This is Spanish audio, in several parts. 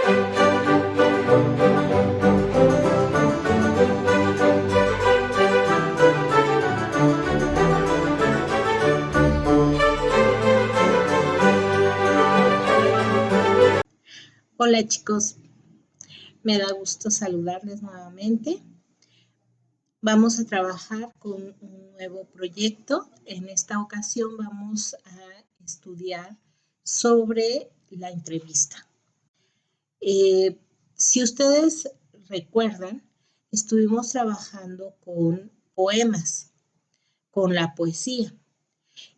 Hola chicos, me da gusto saludarles nuevamente. Vamos a trabajar con un nuevo proyecto. En esta ocasión vamos a estudiar sobre la entrevista. Si ustedes recuerdan, estuvimos trabajando con poemas, con la poesía.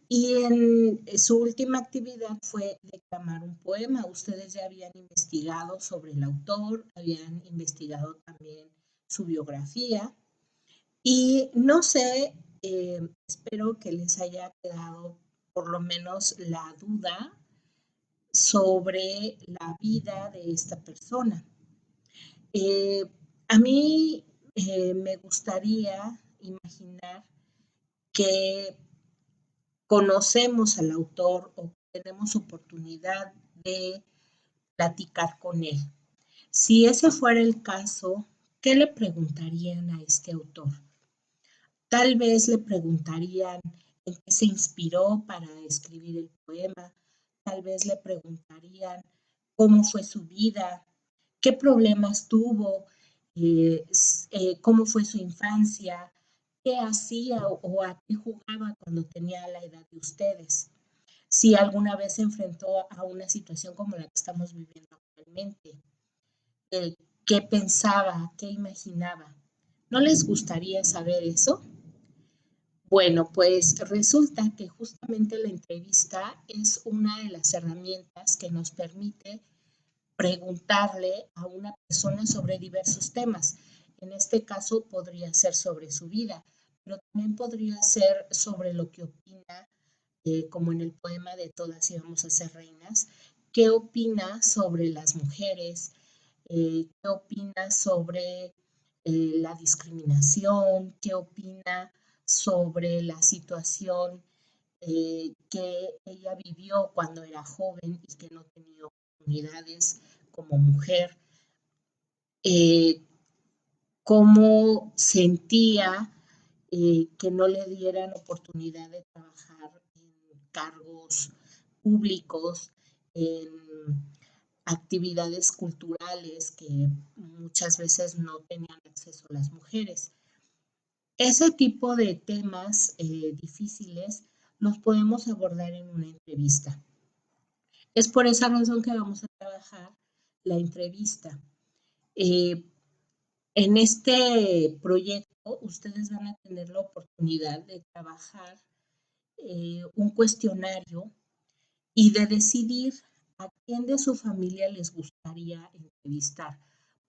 Y en su última actividad fue declamar un poema. Ustedes ya habían investigado sobre el autor, habían investigado también su biografía. Y no sé, espero que les haya quedado por lo menos la duda sobre la vida de esta persona. A mí me gustaría imaginar que conocemos al autor o tenemos oportunidad de platicar con él. Si ese fuera el caso, ¿qué le preguntarían a este autor? Tal vez le preguntarían en qué se inspiró para escribir el poema, tal vez le preguntarían cómo fue su vida, qué problemas tuvo, cómo fue su infancia, qué hacía o a qué jugaba cuando tenía la edad de ustedes. Si alguna vez se enfrentó a una situación como la que estamos viviendo actualmente, qué pensaba, qué imaginaba. ¿No les gustaría saber eso? Bueno, pues resulta que justamente la entrevista es una de las herramientas que nos permite preguntarle a una persona sobre diversos temas. En este caso podría ser sobre su vida, pero también podría ser sobre lo que opina, como en el poema de Todas íbamos a ser reinas, qué opina sobre las mujeres, qué opina sobre la discriminación, qué opina sobre la situación que ella vivió cuando era joven y que no tenía oportunidades como mujer, cómo sentía que no le dieran oportunidad de trabajar en cargos públicos, en actividades culturales que muchas veces no tenían acceso a las mujeres. Ese tipo de temas difíciles los podemos abordar en una entrevista. Es por esa razón que vamos a trabajar la entrevista. En este proyecto ustedes van a tener la oportunidad de trabajar un cuestionario y de decidir a quién de su familia les gustaría entrevistar.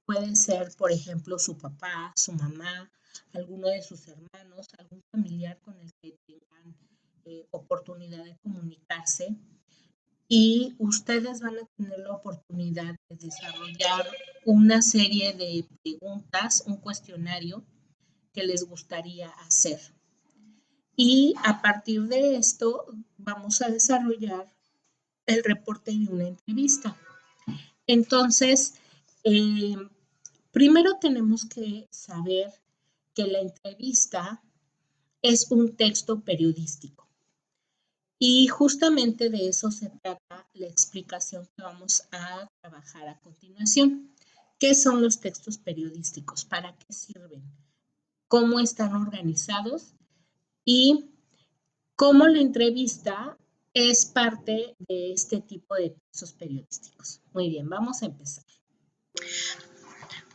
Puede ser, por ejemplo, su papá, su mamá, alguno de sus hermanos, algún familiar con el que tengan oportunidad de comunicarse. Y ustedes van a tener la oportunidad de desarrollar una serie de preguntas, un cuestionario que les gustaría hacer. Y a partir de esto vamos a desarrollar el reporte de una entrevista. Entonces, primero tenemos que saber que la entrevista es un texto periodístico. Y justamente de eso se trata la explicación que vamos a trabajar a continuación. ¿Qué son los textos periodísticos? ¿Para qué sirven? ¿Cómo están organizados? Y cómo la entrevista es parte de este tipo de textos periodísticos. Muy bien, vamos a empezar.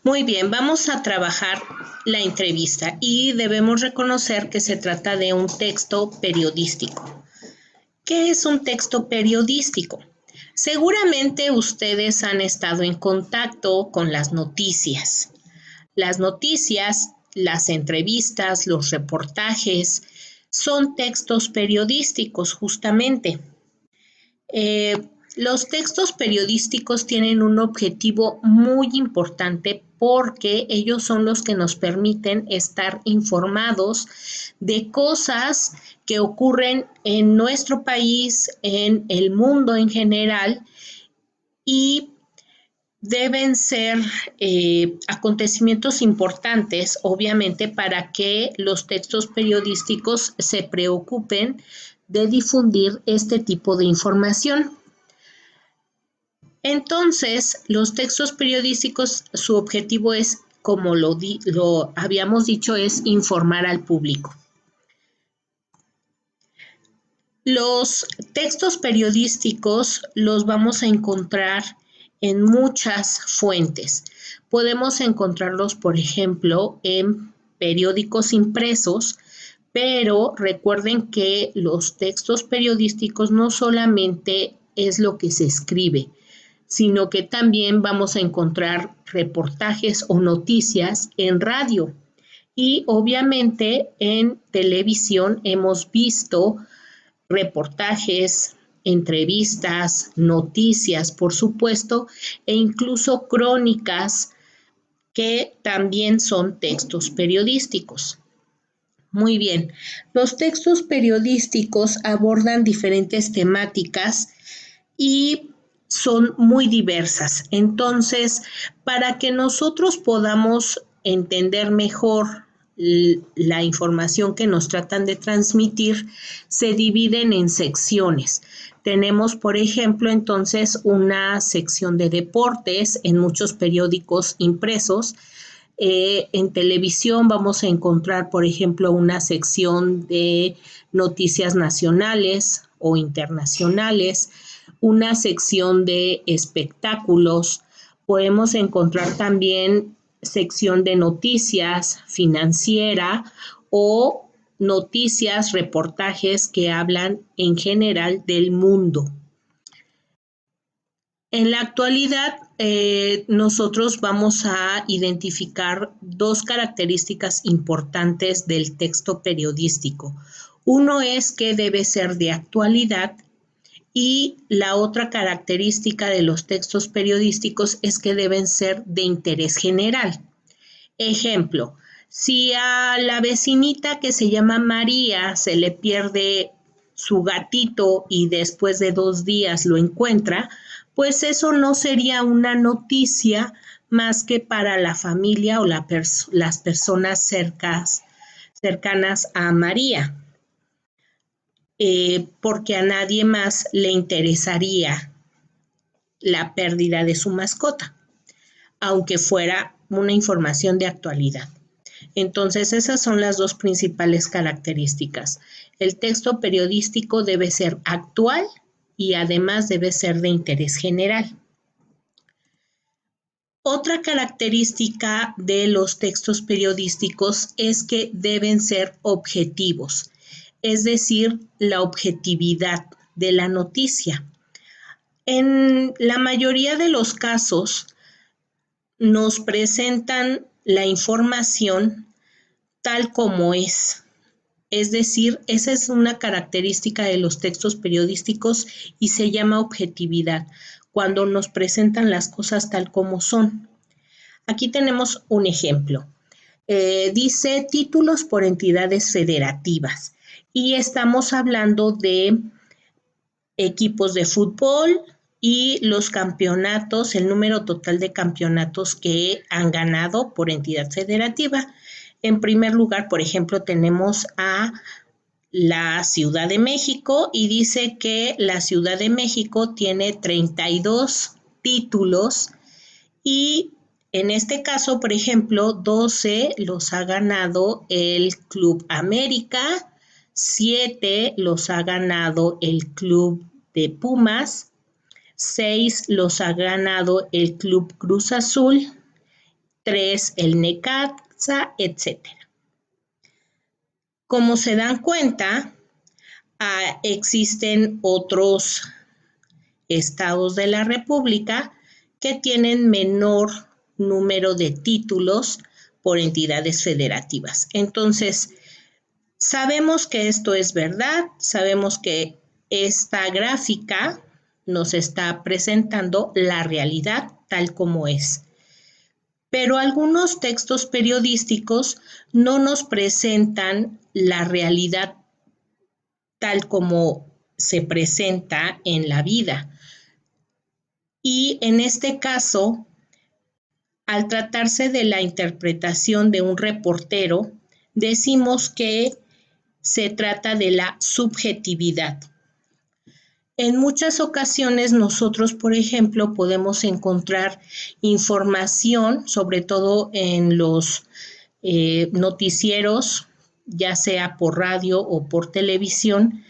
Muy bien, vamos a trabajar la entrevista y debemos reconocer que se trata de un texto periodístico. ¿Qué es un texto periodístico? Seguramente ustedes han estado en contacto con las noticias. Las noticias, las entrevistas, los reportajes son textos periodísticos justamente. Los textos periodísticos tienen un objetivo muy importante porque ellos son los que nos permiten estar informados de cosas que ocurren en nuestro país, en el mundo en general, y deben ser acontecimientos importantes, obviamente, para que los textos periodísticos se preocupen de difundir este tipo de información. Entonces, los textos periodísticos, su objetivo es, como lo habíamos dicho, es informar al público. Los textos periodísticos los vamos a encontrar en muchas fuentes. Podemos encontrarlos, por ejemplo, en periódicos impresos, pero recuerden que los textos periodísticos no solamente es lo que se escribe, sino que también vamos a encontrar reportajes o noticias en radio. Y obviamente en televisión hemos visto reportajes, entrevistas, noticias, por supuesto, e incluso crónicas que también son textos periodísticos. Muy bien, los textos periodísticos abordan diferentes temáticas y son muy diversas. Entonces, para que nosotros podamos entender mejor la información que nos tratan de transmitir, se dividen en secciones. Tenemos, por ejemplo, entonces una sección de deportes en muchos periódicos impresos. En televisión vamos a encontrar, por ejemplo, una sección de noticias nacionales o internacionales, una sección de espectáculos. Podemos encontrar también sección de noticias financiera o noticias, reportajes que hablan en general del mundo. En la actualidad, nosotros vamos a identificar dos características importantes del texto periodístico. Uno es que debe ser de actualidad y la otra característica de los textos periodísticos es que deben ser de interés general. Ejemplo, si a la vecinita que se llama María se le pierde su gatito y después de 2 días lo encuentra, pues eso no sería una noticia más que para la familia o las personas cercanas a María, porque a nadie más le interesaría la pérdida de su mascota, aunque fuera una información de actualidad. Entonces, esas son las dos principales características. El texto periodístico debe ser actual y además debe ser de interés general. Otra característica de los textos periodísticos es que deben ser objetivos, es decir, la objetividad de la noticia. En la mayoría de los casos nos presentan la información tal como es. Es decir, esa es una característica de los textos periodísticos y se llama objetividad, cuando nos presentan las cosas tal como son. Aquí tenemos un ejemplo. Dice títulos por entidades federativas y estamos hablando de equipos de fútbol y los campeonatos, el número total de campeonatos que han ganado por entidad federativa. En primer lugar, por ejemplo, tenemos a la Ciudad de México y dice que la Ciudad de México tiene 32 títulos y en este caso, por ejemplo, 12 los ha ganado el Club América, 7 los ha ganado el Club de Pumas, 6 los ha ganado el Club Cruz Azul, 3 el Necaxa, etc. Como se dan cuenta, existen otros estados de la República que tienen menor número de títulos por entidades federativas. Entonces, sabemos que esto es verdad, sabemos que esta gráfica nos está presentando la realidad tal como es. Pero algunos textos periodísticos no nos presentan la realidad tal como se presenta en la vida. Y en este caso, al tratarse de la interpretación de un reportero, decimos que se trata de la subjetividad. En muchas ocasiones nosotros, por ejemplo, podemos encontrar información, sobre todo en los noticieros, ya sea por radio o por televisión,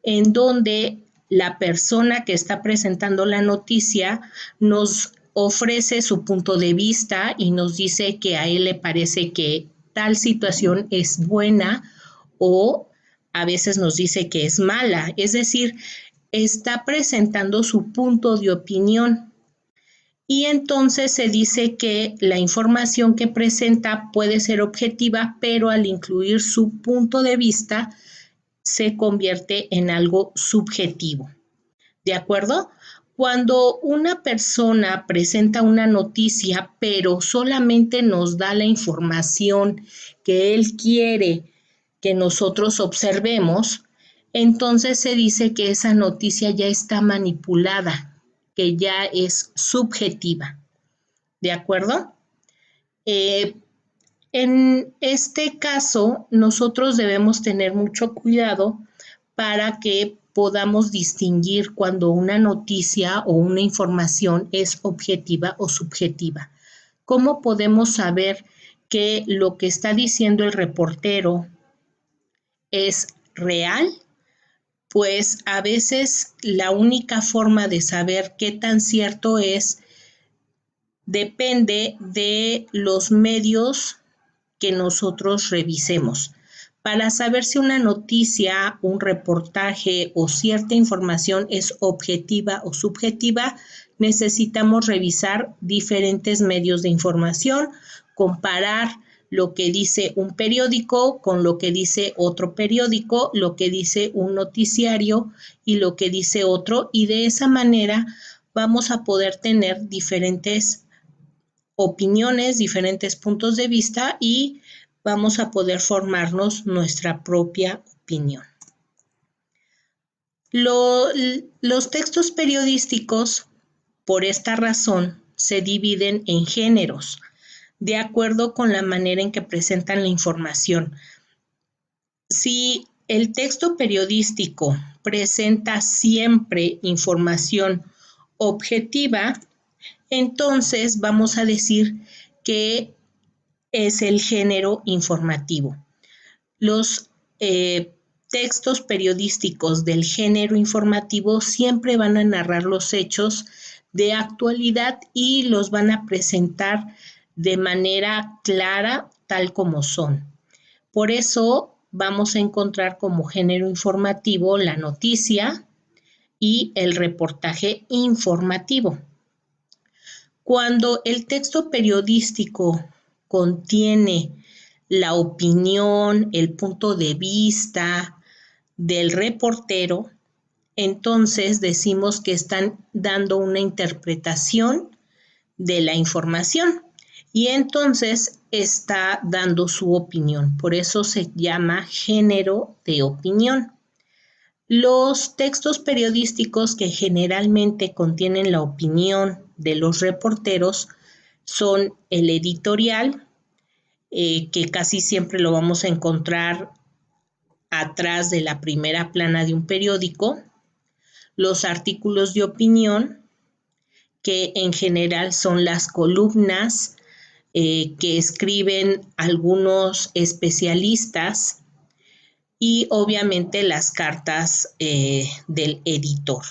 en donde la persona que está presentando la noticia nos ofrece su punto de vista y nos dice que a él le parece que tal situación es buena o a veces nos dice que es mala. Es decir, está presentando su punto de opinión. Y entonces se dice que la información que presenta puede ser objetiva, pero al incluir su punto de vista se convierte en algo subjetivo. ¿De acuerdo? Cuando una persona presenta una noticia, pero solamente nos da la información que él quiere que nosotros observemos, entonces se dice que esa noticia ya está manipulada, que ya es subjetiva. ¿De acuerdo? En este caso, nosotros debemos tener mucho cuidado para que podamos distinguir cuando una noticia o una información es objetiva o subjetiva. ¿Cómo podemos saber que lo que está diciendo el reportero es real? Pues a veces la única forma de saber qué tan cierto es depende de los medios que nosotros revisemos. Para saber si una noticia, un reportaje o cierta información es objetiva o subjetiva, necesitamos revisar diferentes medios de información, comparar lo que dice un periódico con lo que dice otro periódico, lo que dice un noticiario y lo que dice otro, y de esa manera vamos a poder tener diferentes opiniones, diferentes puntos de vista y vamos a poder formarnos nuestra propia opinión. Los textos periodísticos, por esta razón, se dividen en géneros, de acuerdo con la manera en que presentan la información. Si el texto periodístico presenta siempre información objetiva, entonces vamos a decir que es el género informativo. Los textos periodísticos del género informativo siempre van a narrar los hechos de actualidad y los van a presentar de manera clara, tal como son. Por eso vamos a encontrar como género informativo la noticia y el reportaje informativo. Cuando el texto periodístico contiene la opinión, el punto de vista del reportero, entonces decimos que están dando una interpretación de la información y entonces está dando su opinión. Por eso se llama género de opinión. Los textos periodísticos que generalmente contienen la opinión de los reporteros son el editorial, que casi siempre lo vamos a encontrar atrás de la primera plana de un periódico, los artículos de opinión, que en general son las columnas que escriben algunos especialistas y obviamente las cartas del editor.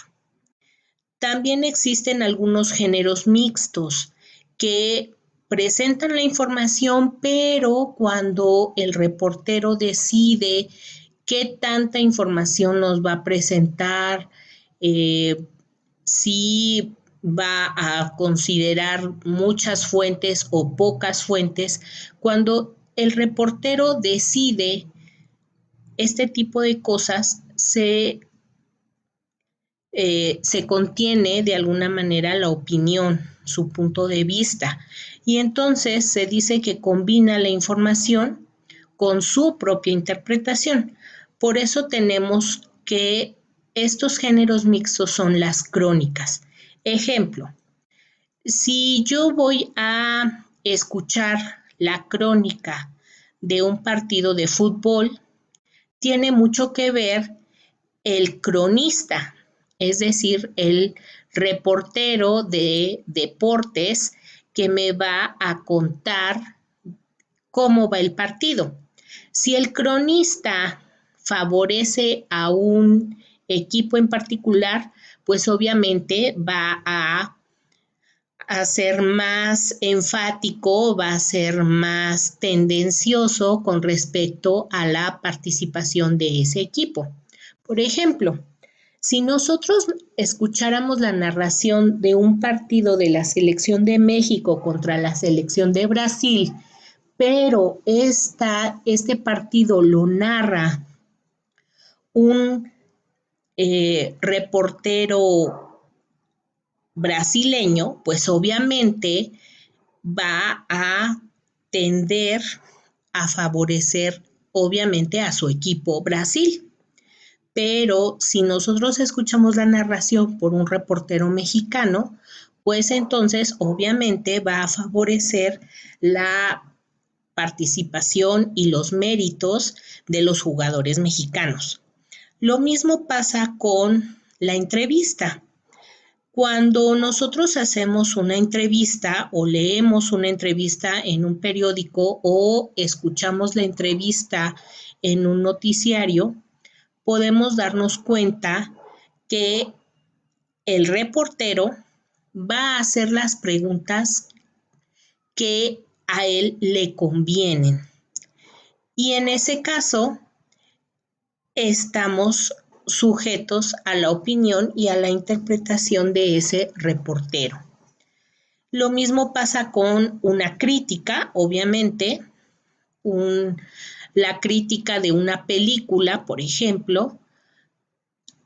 También existen algunos géneros mixtos que presentan la información, pero cuando el reportero decide qué tanta información nos va a presentar, si va a considerar muchas fuentes o pocas fuentes, cuando el reportero decide este tipo de cosas, se contiene de alguna manera la opinión, su punto de vista. Y entonces se dice que combina la información con su propia interpretación. Por eso tenemos que estos géneros mixtos son las crónicas. Ejemplo, si yo voy a escuchar la crónica de un partido de fútbol, tiene mucho que ver el cronista, es decir, el reportero de deportes que me va a contar cómo va el partido. Si el cronista favorece a un equipo en particular, pues obviamente va a ser más enfático, va a ser más tendencioso con respecto a la participación de ese equipo. Por ejemplo, si nosotros escucháramos la narración de un partido de la selección de México contra la selección de Brasil, pero este partido lo narra un reportero brasileño, pues obviamente va a tender a favorecer obviamente a su equipo Brasil. Pero si nosotros escuchamos la narración por un reportero mexicano, pues entonces obviamente va a favorecer la participación y los méritos de los jugadores mexicanos. Lo mismo pasa con la entrevista. Cuando nosotros hacemos una entrevista o leemos una entrevista en un periódico o escuchamos la entrevista en un noticiario, podemos darnos cuenta que el reportero va a hacer las preguntas que a él le convienen. Y en ese caso, estamos sujetos a la opinión y a la interpretación de ese reportero. Lo mismo pasa con una crítica, obviamente, la crítica de una película, por ejemplo,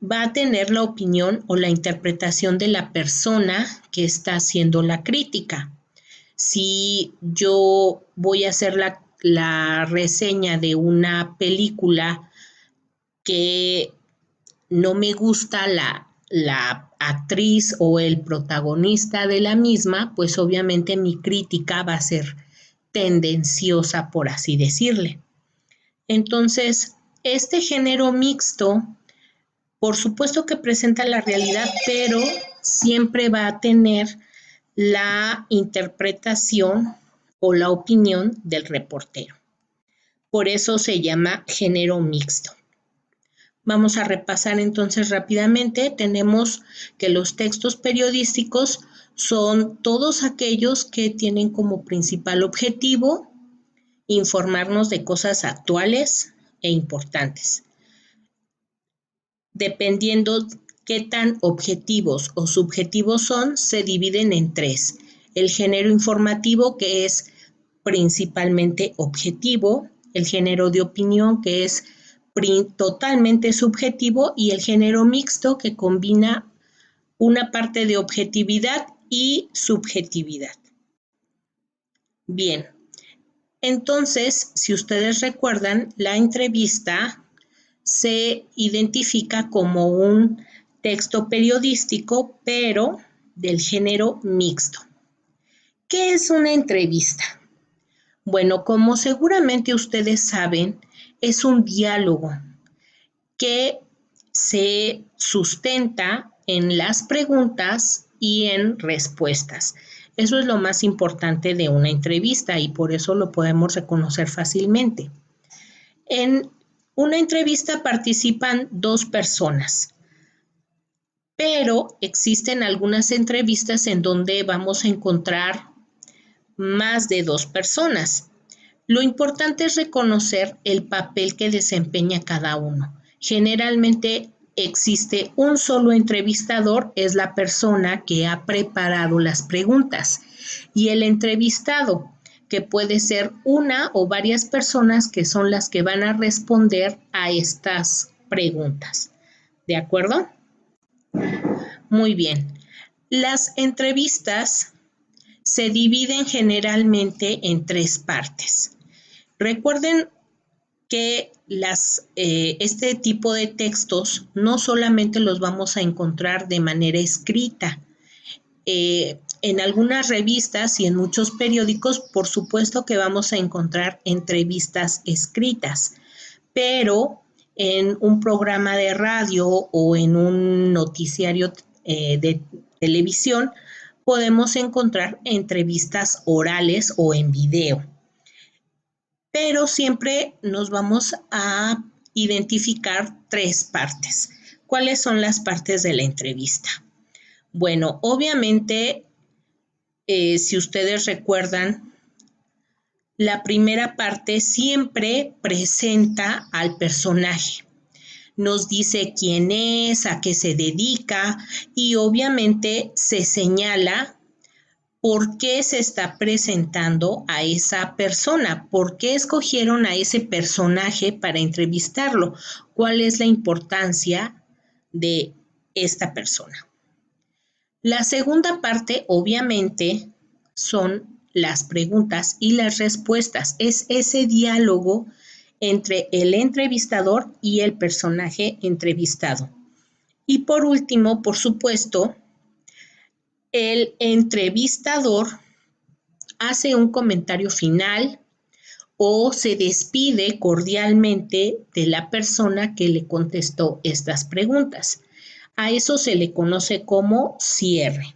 va a tener la opinión o la interpretación de la persona que está haciendo la crítica. Si yo voy a hacer la reseña de una película que no me gusta la actriz o el protagonista de la misma, pues obviamente mi crítica va a ser tendenciosa, por así decirle. Entonces, este género mixto, por supuesto que presenta la realidad, pero siempre va a tener la interpretación o la opinión del reportero. Por eso se llama género mixto. Vamos a repasar entonces rápidamente. Tenemos que los textos periodísticos son todos aquellos que tienen como principal objetivo informarnos de cosas actuales e importantes. Dependiendo qué tan objetivos o subjetivos son, se dividen en tres. El género informativo, que es principalmente objetivo, el género de opinión, que es totalmente subjetivo, y el género mixto, que combina una parte de objetividad y subjetividad. Bien, entonces, si ustedes recuerdan, la entrevista se identifica como un texto periodístico, pero del género mixto. ¿Qué es una entrevista? Bueno, como seguramente ustedes saben, es un diálogo que se sustenta en las preguntas y en respuestas. Eso es lo más importante de una entrevista y por eso lo podemos reconocer fácilmente. En una entrevista participan dos personas, pero existen algunas entrevistas en donde vamos a encontrar más de dos personas. Lo importante es reconocer el papel que desempeña cada uno. Generalmente existe un solo entrevistador, es la persona que ha preparado las preguntas, y el entrevistado, que puede ser una o varias personas que son las que van a responder a estas preguntas. ¿De acuerdo? Muy bien. Las entrevistas se dividen generalmente en tres partes. Recuerden que este tipo de textos no solamente los vamos a encontrar de manera escrita. en algunas revistas y en muchos periódicos, por supuesto que vamos a encontrar entrevistas escritas, pero en un programa de radio o en un noticiario de televisión podemos encontrar entrevistas orales o en video. Pero siempre nos vamos a identificar 3 partes. ¿Cuáles son las partes de la entrevista? Bueno, obviamente, si ustedes recuerdan, la primera parte siempre presenta al personaje. Nos dice quién es, a qué se dedica y obviamente se señala por qué se está presentando a esa persona, por qué escogieron a ese personaje para entrevistarlo, cuál es la importancia de esta persona. La segunda parte, obviamente, son las preguntas y las respuestas. Es ese diálogo entre el entrevistador y el personaje entrevistado. Y por último, por supuesto, el entrevistador hace un comentario final o se despide cordialmente de la persona que le contestó estas preguntas. A eso se le conoce como cierre.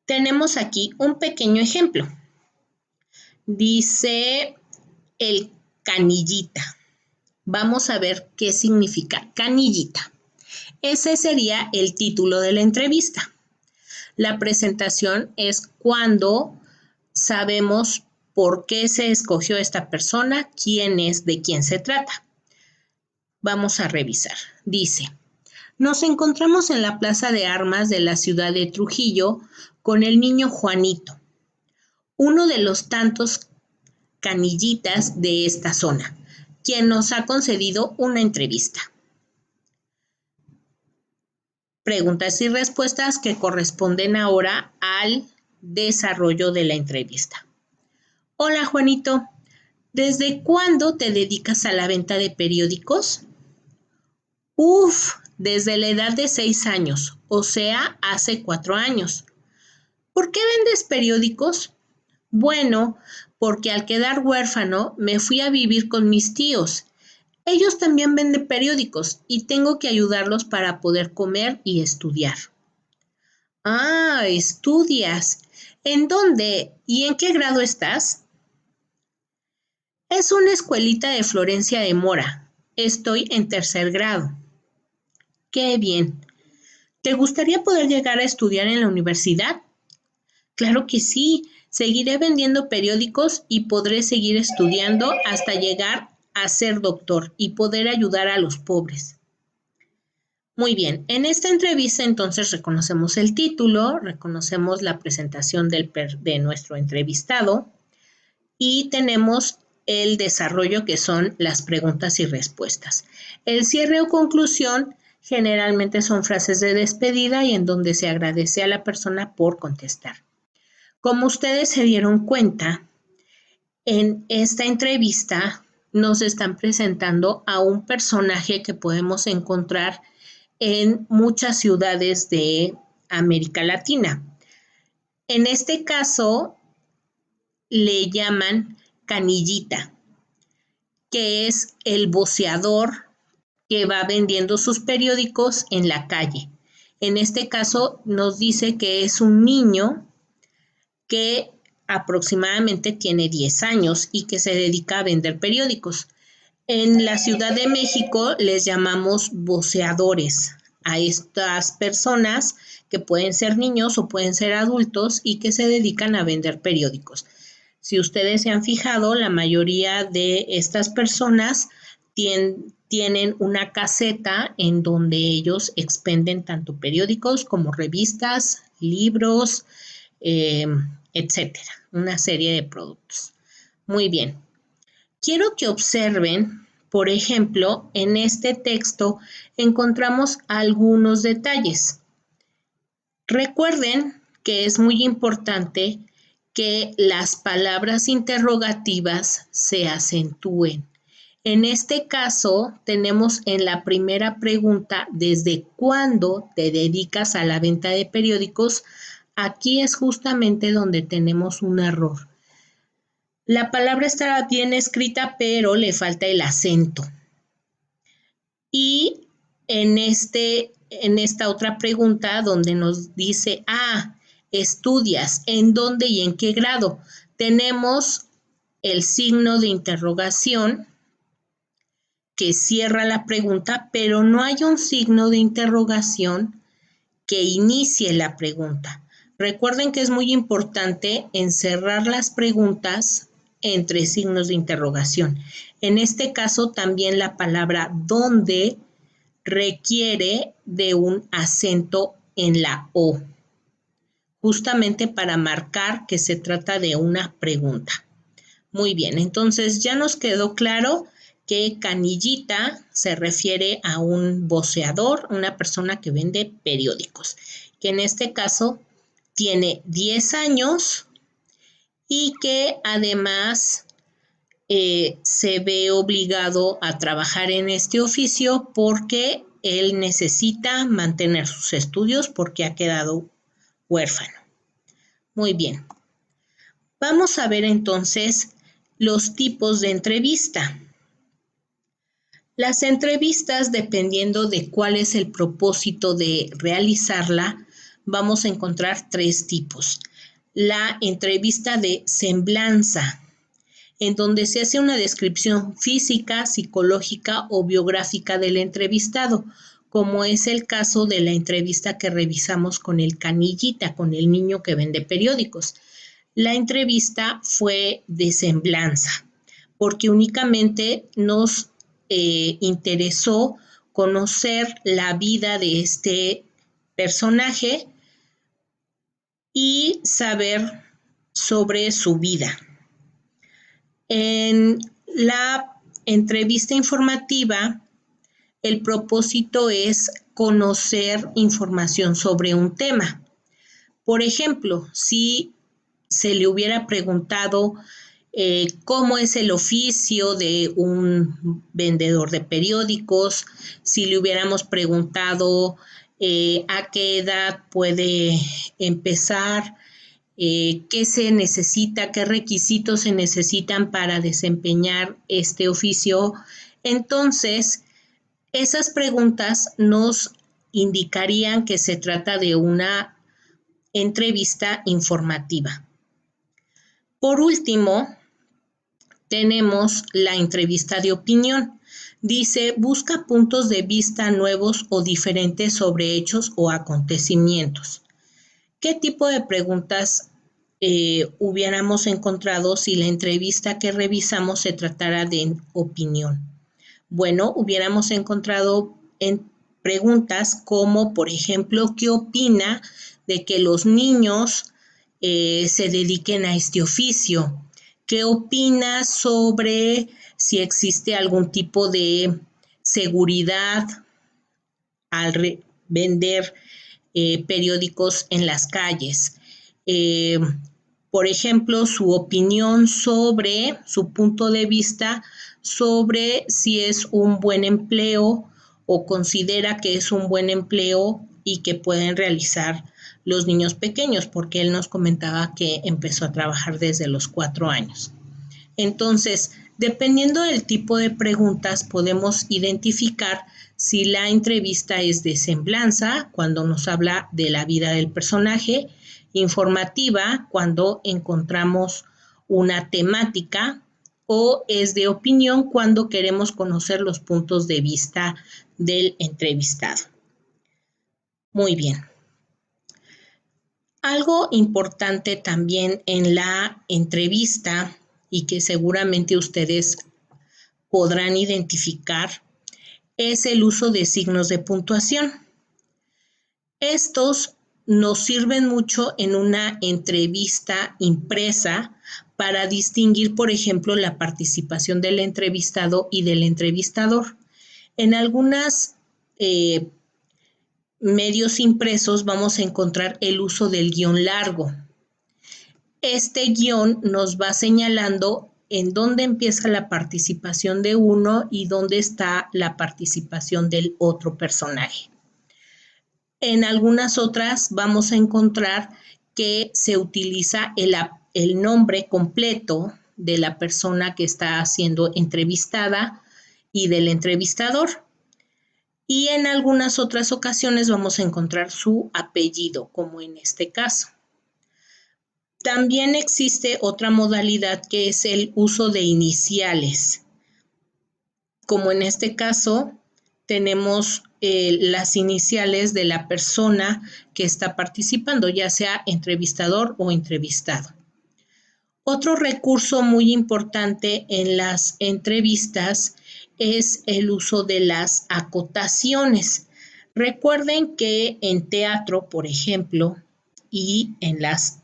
Tenemos aquí un pequeño ejemplo. Dice el canillita. Vamos a ver qué significa canillita. Ese sería el título de la entrevista. La presentación es cuando sabemos por qué se escogió esta persona, quién es, de quién se trata. Vamos a revisar. Dice: nos encontramos en la plaza de armas de la ciudad de Trujillo con el niño Juanito, uno de los tantos canillitas de esta zona, quien nos ha concedido una entrevista. Preguntas y respuestas que corresponden ahora al desarrollo de la entrevista. Hola Juanito, ¿desde cuándo te dedicas a la venta de periódicos? Desde la edad de 6 años, o sea, hace 4 años. ¿Por qué vendes periódicos? Bueno, porque al quedar huérfano me fui a vivir con mis tíos. Ellos también venden periódicos y tengo que ayudarlos para poder comer y estudiar. Ah, estudias. ¿En dónde y en qué grado estás? Es una escuelita de Florencia de Mora. Estoy en 3er grado. ¡Qué bien! ¿Te gustaría poder llegar a estudiar en la universidad? Claro que sí. Seguiré vendiendo periódicos y podré seguir estudiando hasta llegar a ser doctor y poder ayudar a los pobres. Muy bien, en esta entrevista entonces reconocemos el título, reconocemos la presentación de nuestro entrevistado y tenemos el desarrollo que son las preguntas y respuestas. El cierre o conclusión generalmente son frases de despedida y en donde se agradece a la persona por contestar. Como ustedes se dieron cuenta, en esta entrevista nos están presentando a un personaje que podemos encontrar en muchas ciudades de América Latina. En este caso, le llaman canillita, que es el voceador que va vendiendo sus periódicos en la calle. En este caso, nos dice que es un niño que aproximadamente tiene 10 años y que se dedica a vender periódicos. En la Ciudad de México les llamamos voceadores a estas personas que pueden ser niños o pueden ser adultos y que se dedican a vender periódicos. Si ustedes se han fijado, la mayoría de estas personas tienen una caseta en donde ellos expenden tanto periódicos como revistas, libros, etcétera, una serie de productos. Muy bien. Quiero que observen, por ejemplo, en este texto encontramos algunos detalles. Recuerden que es muy importante que las palabras interrogativas se acentúen. En este caso, tenemos en la primera pregunta, ¿desde cuándo te dedicas a la venta de periódicos? aquí es justamente donde tenemos un error. La palabra está bien escrita, pero le falta el acento. Y en esta otra pregunta donde nos dice, estudias, ¿en dónde y en qué grado? Tenemos el signo de interrogación que cierra la pregunta, pero no hay un signo de interrogación que inicie la pregunta. Recuerden que es muy importante encerrar las preguntas entre signos de interrogación. En este caso, también la palabra dónde requiere de un acento en la O, justamente para marcar que se trata de una pregunta. Muy bien, entonces ya nos quedó claro que canillita se refiere a un voceador, una persona que vende periódicos, que en este caso tiene 10 años y que además se ve obligado a trabajar en este oficio porque él necesita mantener sus estudios porque ha quedado huérfano. Muy bien. Vamos a ver entonces los tipos de entrevista. Las entrevistas, dependiendo de cuál es el propósito de realizarla, vamos a encontrar 3 tipos. La entrevista de semblanza, en donde se hace una descripción física, psicológica o biográfica del entrevistado, como es el caso de la entrevista que revisamos con el canillita, con el niño que vende periódicos. La entrevista fue de semblanza, porque únicamente nos interesó conocer la vida de este personaje y saber sobre su vida. En la entrevista informativa, el propósito es conocer información sobre un tema. Por ejemplo, si se le hubiera preguntado cómo es el oficio de un vendedor de periódicos, si le hubiéramos preguntado a qué edad puede empezar, qué se necesita, qué requisitos se necesitan para desempeñar este oficio. Entonces, esas preguntas nos indicarían que se trata de una entrevista informativa. Por último, tenemos la entrevista de opinión. Dice, busca puntos de vista nuevos o diferentes sobre hechos o acontecimientos. ¿Qué tipo de preguntas hubiéramos encontrado si la entrevista que revisamos se tratara de opinión? Bueno, hubiéramos encontrado en preguntas como, por ejemplo, ¿qué opina de que los niños se dediquen a este oficio? ¿Qué opina sobre si existe algún tipo de seguridad al vender periódicos en las calles? Por ejemplo, su opinión sobre, su punto de vista sobre si es un buen empleo o considera que es un buen empleo y que pueden realizar los niños pequeños, porque él nos comentaba que empezó a trabajar desde los 4 años. Entonces, dependiendo del tipo de preguntas, podemos identificar si la entrevista es de semblanza, cuando nos habla de la vida del personaje, informativa, cuando encontramos una temática, o es de opinión, cuando queremos conocer los puntos de vista del entrevistado. Muy bien. Algo importante también en la entrevista y que seguramente ustedes podrán identificar es el uso de signos de puntuación. Estos nos sirven mucho en una entrevista impresa para distinguir, por ejemplo, la participación del entrevistado y del entrevistador. En algunos medios impresos vamos a encontrar el uso del guión largo. Este guión nos va señalando en dónde empieza la participación de uno y dónde está la participación del otro personaje. En algunas otras vamos a encontrar que se utiliza el nombre completo de la persona que está siendo entrevistada y del entrevistador. Y en algunas otras ocasiones vamos a encontrar su apellido, como en este caso. También existe otra modalidad que es el uso de iniciales. Como en este caso, tenemos las iniciales de la persona que está participando, ya sea entrevistador o entrevistado. Otro recurso muy importante en las entrevistas es el uso de las acotaciones. Recuerden que en teatro, por ejemplo, y en los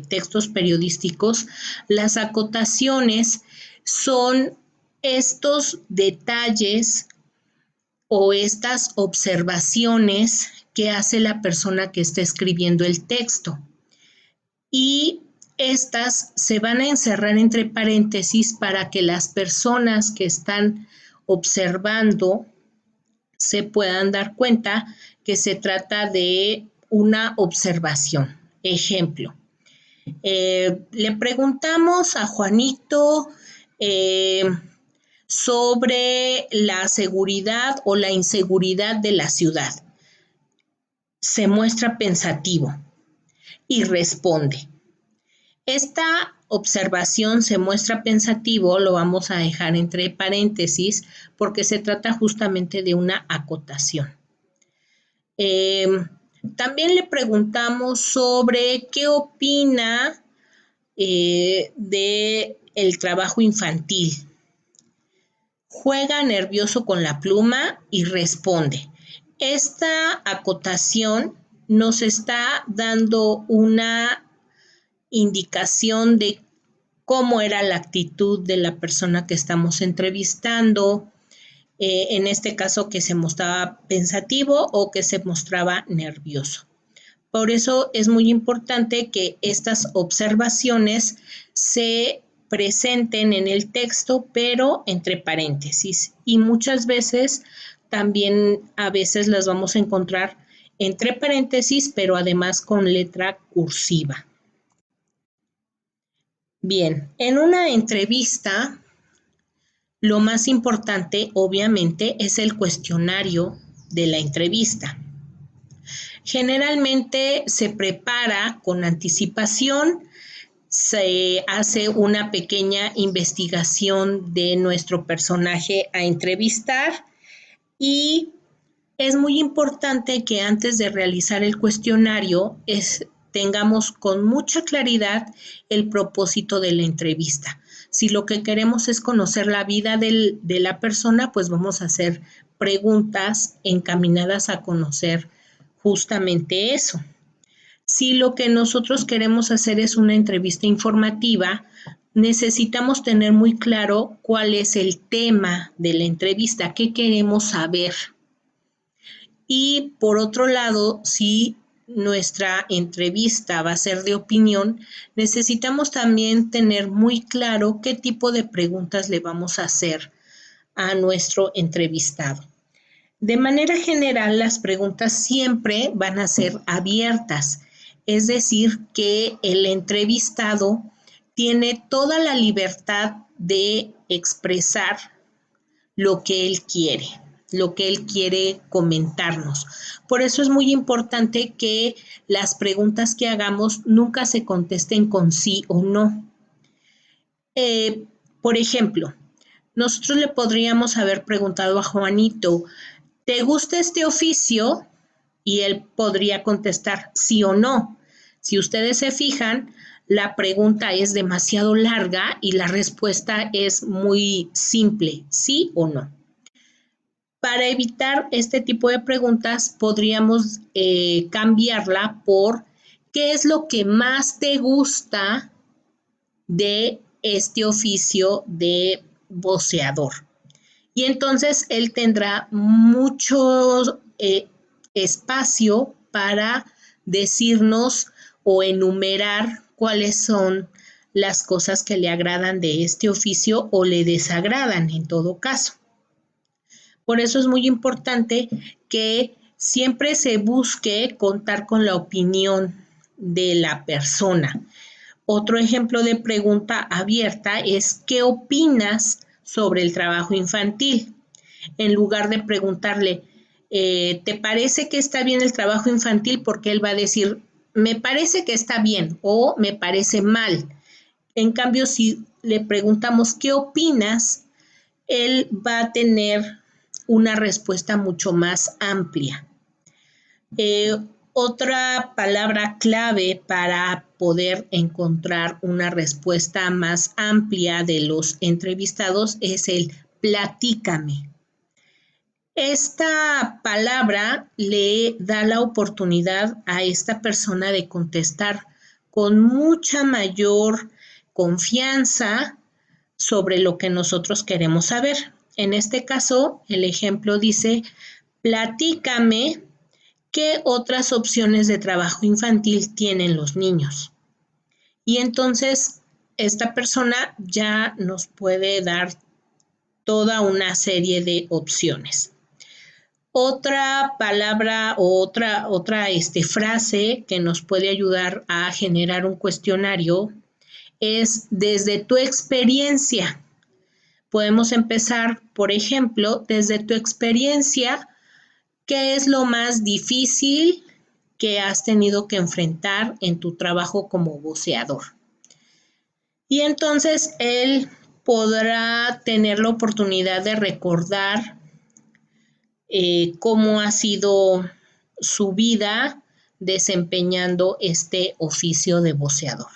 textos periodísticos, las acotaciones son estos detalles o estas observaciones que hace la persona que está escribiendo el texto. Y estas se van a encerrar entre paréntesis para que las personas que están observando se puedan dar cuenta que se trata de una observación. Ejemplo, le preguntamos a Juanito sobre la seguridad o la inseguridad de la ciudad. Se muestra pensativo y responde. Esta observación se muestra pensativo, lo vamos a dejar entre paréntesis porque se trata justamente de una acotación. También le preguntamos sobre qué opina del trabajo infantil. Juega nervioso con la pluma y responde. Esta acotación nos está dando una indicación de cómo era la actitud de la persona que estamos entrevistando, en este caso que se mostraba pensativo o que se mostraba nervioso. Por eso es muy importante que estas observaciones se presenten en el texto, pero entre paréntesis. Y muchas veces, también a veces las vamos a encontrar entre paréntesis, pero además con letra cursiva. Bien, en una entrevista, lo más importante, obviamente, es el cuestionario de la entrevista. Generalmente se prepara con anticipación, se hace una pequeña investigación de nuestro personaje a entrevistar y es muy importante que antes de realizar el cuestionario tengamos con mucha claridad el propósito de la entrevista. Si lo que queremos es conocer la vida de la persona, pues vamos a hacer preguntas encaminadas a conocer justamente eso. Si lo que nosotros queremos hacer es una entrevista informativa, necesitamos tener muy claro cuál es el tema de la entrevista, qué queremos saber. Y por otro lado, si nuestra entrevista va a ser de opinión, necesitamos también tener muy claro qué tipo de preguntas le vamos a hacer a nuestro entrevistado. De manera general, las preguntas siempre van a ser abiertas, es decir, que el entrevistado tiene toda la libertad de expresar lo que él quiere comentarnos. Por eso es muy importante que las preguntas que hagamos nunca se contesten con sí o no. Por ejemplo, nosotros le podríamos haber preguntado a Juanito, ¿te gusta este oficio? Y él podría contestar sí o no. Si ustedes se fijan, la pregunta es demasiado larga y la respuesta es muy simple, sí o no. Para evitar este tipo de preguntas, podríamos cambiarla por ¿qué es lo que más te gusta de este oficio de voceador? Y entonces él tendrá mucho espacio para decirnos o enumerar cuáles son las cosas que le agradan de este oficio o le desagradan en todo caso. Por eso es muy importante que siempre se busque contar con la opinión de la persona. Otro ejemplo de pregunta abierta es ¿qué opinas sobre el trabajo infantil? En lugar de preguntarle, ¿te parece que está bien el trabajo infantil? Porque él va a decir, me parece que está bien o me parece mal. En cambio, si le preguntamos, ¿qué opinas? Él va a tener una respuesta mucho más amplia. Otra palabra clave para poder encontrar una respuesta más amplia de los entrevistados es el platícame. Esta palabra le da la oportunidad a esta persona de contestar con mucha mayor confianza sobre lo que nosotros queremos saber. En este caso, el ejemplo dice, platícame qué otras opciones de trabajo infantil tienen los niños. Y entonces, esta persona ya nos puede dar toda una serie de opciones. Otra palabra o otra frase que nos puede ayudar a generar un cuestionario es desde tu experiencia. Podemos empezar, por ejemplo, desde tu experiencia, ¿qué es lo más difícil que has tenido que enfrentar en tu trabajo como voceador? Y entonces él podrá tener la oportunidad de recordar cómo ha sido su vida desempeñando este oficio de voceador.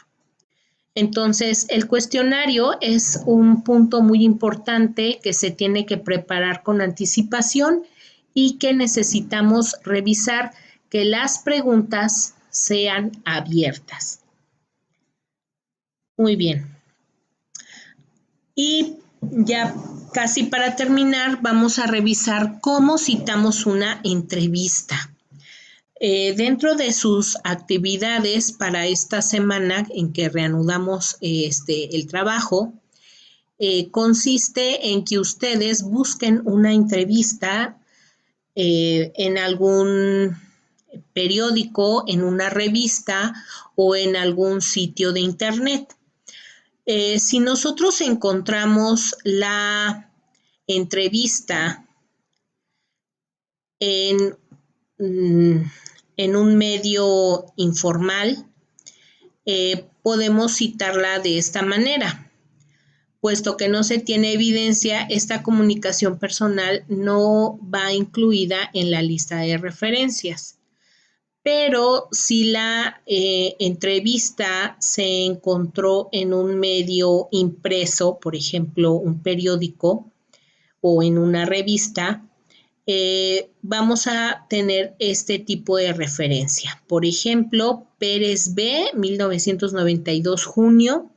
Entonces, el cuestionario es un punto muy importante que se tiene que preparar con anticipación y que necesitamos revisar que las preguntas sean abiertas. Muy bien. Y ya casi para terminar, vamos a revisar cómo citamos una entrevista. Dentro de sus actividades para esta semana en que reanudamos el trabajo, consiste en que ustedes busquen una entrevista en algún periódico, en una revista o en algún sitio de internet. Si nosotros encontramos la entrevista en un medio informal, podemos citarla de esta manera. Puesto que no se tiene evidencia, esta comunicación personal no va incluida en la lista de referencias. Pero si la entrevista se encontró en un medio impreso, por ejemplo, un periódico o en una revista, vamos a tener este tipo de referencia. Por ejemplo, Pérez B, 1992, junio,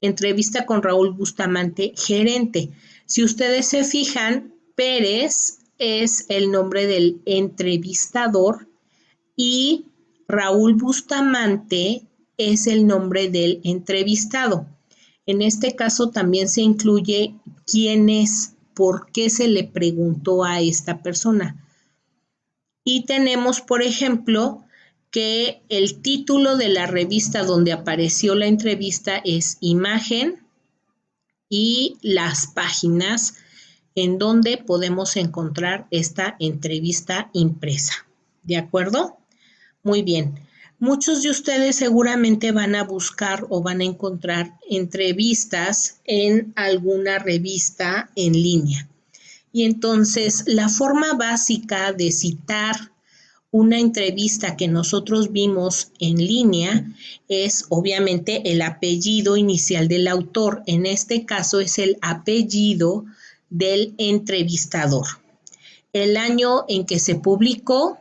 entrevista con Raúl Bustamante, gerente. Si ustedes se fijan, Pérez es el nombre del entrevistador y Raúl Bustamante es el nombre del entrevistado. En este caso también se incluye quién es, por qué se le preguntó a esta persona. Y tenemos, por ejemplo, que el título de la revista donde apareció la entrevista es Imagen y las páginas en donde podemos encontrar esta entrevista impresa. ¿De acuerdo? Muy bien. Muchos de ustedes seguramente van a buscar o van a encontrar entrevistas en alguna revista en línea. Y entonces la forma básica de citar una entrevista que nosotros vimos en línea es obviamente el apellido inicial del autor. En este caso es el apellido del entrevistador. El año en que se publicó,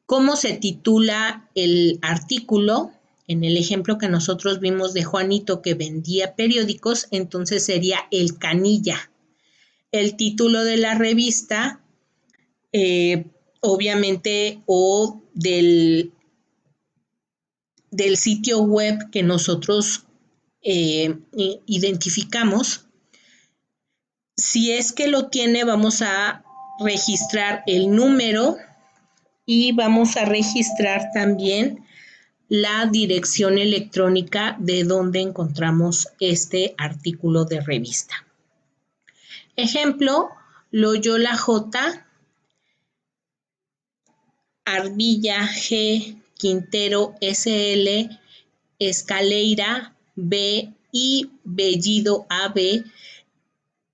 cómo se titula el artículo. En el ejemplo que nosotros vimos de Juanito que vendía periódicos, entonces sería El Canilla. El título de la revista, obviamente, o del sitio web que nosotros identificamos. Si es que lo tiene, vamos a registrar el número y vamos a registrar también la dirección electrónica de donde encontramos este artículo de revista. Ejemplo, Loyola J, Ardilla G, Quintero SL, Escaleira B y Bellido AB.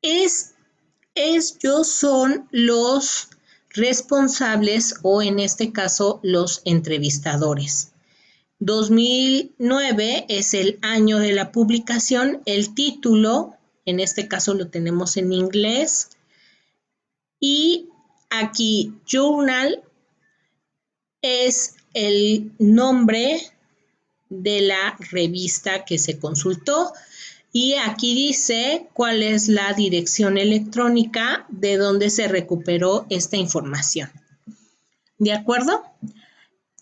Ellos son los responsables o en este caso los entrevistadores. 2009 es el año de la publicación, el título, en este caso lo tenemos en inglés, y aquí journal es el nombre de la revista que se consultó y aquí dice cuál es la dirección electrónica de donde se recuperó esta información. ¿De acuerdo?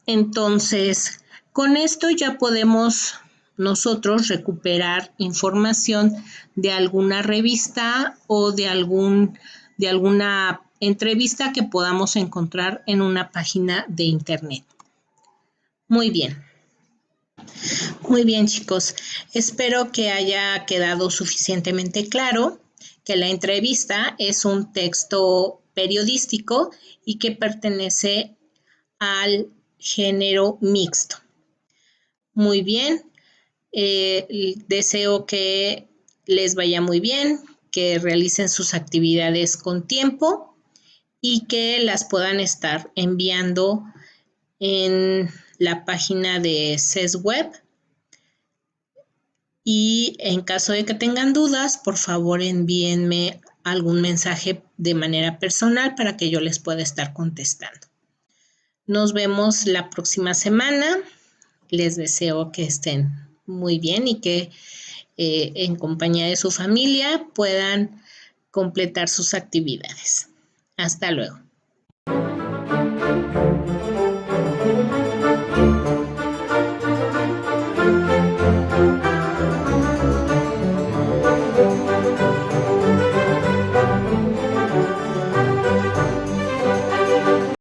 Entonces, con esto ya podemos nosotros recuperar información de alguna revista o de alguna entrevista que podamos encontrar en una página de internet. Muy bien. Muy bien, chicos. Espero que haya quedado suficientemente claro que la entrevista es un texto periodístico y que pertenece al género mixto. Muy bien. Deseo que les vaya muy bien, que realicen sus actividades con tiempo y que las puedan estar enviando en la página de CESWeb. Y en caso de que tengan dudas, por favor envíenme algún mensaje de manera personal para que yo les pueda estar contestando. Nos vemos la próxima semana. Les deseo que estén muy bien y que en compañía de su familia puedan completar sus actividades. Hasta luego.